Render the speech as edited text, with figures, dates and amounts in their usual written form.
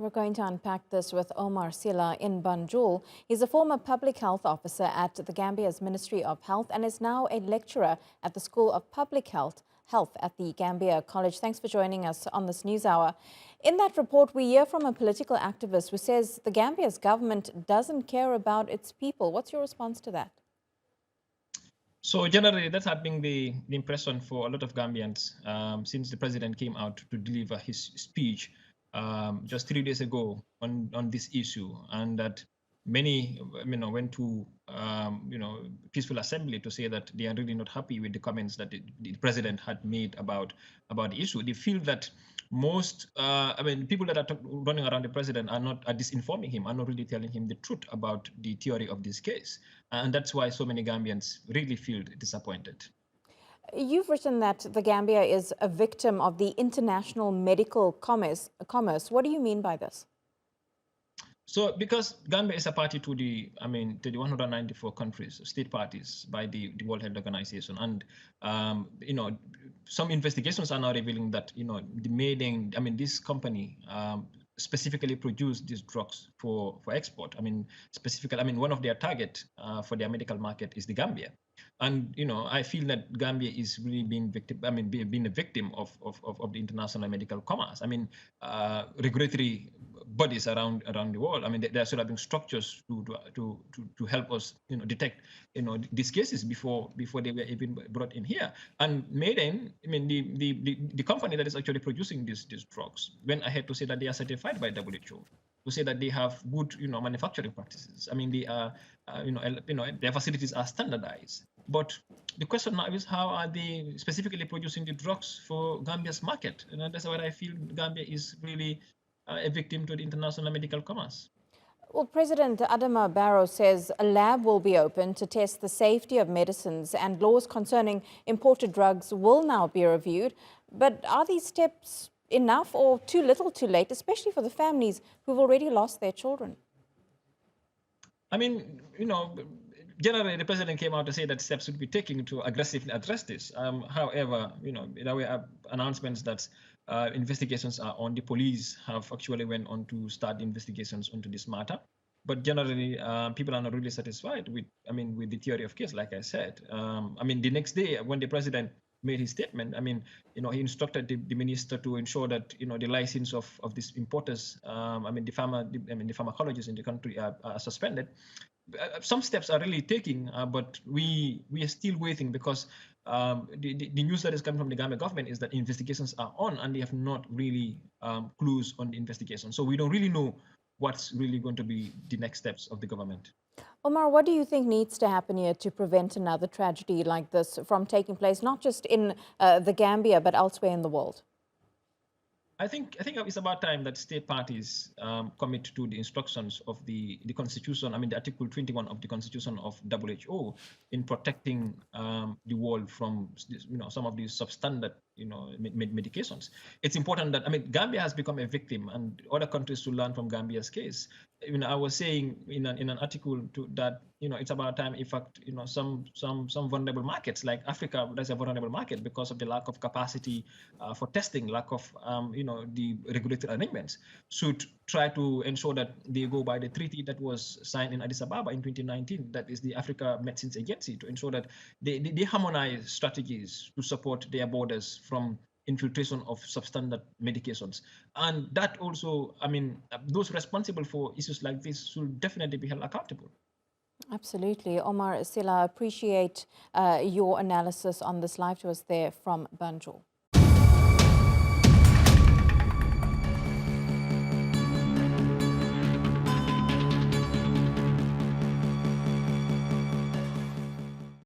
We're going to unpack this with Omar Sillah in Banjul. He's a former public health officer at the Gambia's Ministry of Health and is now a lecturer at the School of Public Health at the Gambia College. Thanks for joining us on this news hour. In that report, we hear from a political activist who says the Gambia's government doesn't care about its people. What's your response to that? So generally, that has been the impression for a lot of Gambians since the president came out to deliver his speech just 3 days ago on this issue, and that many went to peaceful assembly to say that they are really not happy with the comments that the president had made about the issue. They feel that most people that are running around the president are disinforming him, are not really telling him the truth about the theory of this case, and that's why so many Gambians really feel disappointed. You've written that the Gambia is a victim of the international medical commerce. What do you mean by this? So, because Gambia is a party to the 194 countries, state parties by the World Health Organization, and some investigations are now revealing that this company specifically produced these drugs for export. One of their target for their medical market is the Gambia. And I feel that Gambia is really being a victim of the international medical commerce. Regulatory bodies around the world. There are sort of structures to help us detect these cases before they were even brought in here. And Maiden, the company that is actually producing these drugs went ahead to say that they are certified by WHO, to say that they have good manufacturing practices. Their facilities are standardized. But the question now is, how are they specifically producing the drugs for Gambia's market? And that's why I feel Gambia is really a victim to the international medical commerce. Well, President Adama Barrow says a lab will be open to test the safety of medicines and laws concerning imported drugs will now be reviewed. But are these steps enough or too little too late, especially for the families who've already lost their children? Generally, the president came out to say that steps should be taken to aggressively address this. However, there were announcements that investigations are on. The police have actually went on to start investigations into this matter. But generally, people are not really satisfied with the theory of case, like I said. The next day when the president made his statement, he instructed the minister to ensure that the license of these importers, the pharmacologists in the country are suspended. Some steps are really taking, but we are still waiting because the news that is coming from the Gambia government is that investigations are on and they have not really clues on the investigation. So we don't really know what's really going to be the next steps of the government. Omar, what do you think needs to happen here to prevent another tragedy like this from taking place, not just in the Gambia, but elsewhere in the world? I think it's about time that state parties commit to the instructions of the Constitution. The Article 21 of the Constitution of WHO in protecting the world from some of these substandard medications. It's important that Gambia has become a victim, and other countries to learn from Gambia's case. I was saying in an article that it's about time. In fact, some vulnerable markets like Africa, there's a vulnerable market because of the lack of capacity for testing, lack of the regulatory arrangements. Should try to ensure that they go by the treaty that was signed in Addis Ababa in 2019. That is the Africa Medicines Agency, to ensure that they harmonize strategies to support their borders from infiltration of substandard medications. And that also, those responsible for issues like this should definitely be held accountable. Absolutely. Omar Sillah, appreciate your analysis on this. Live to us there from Banjul.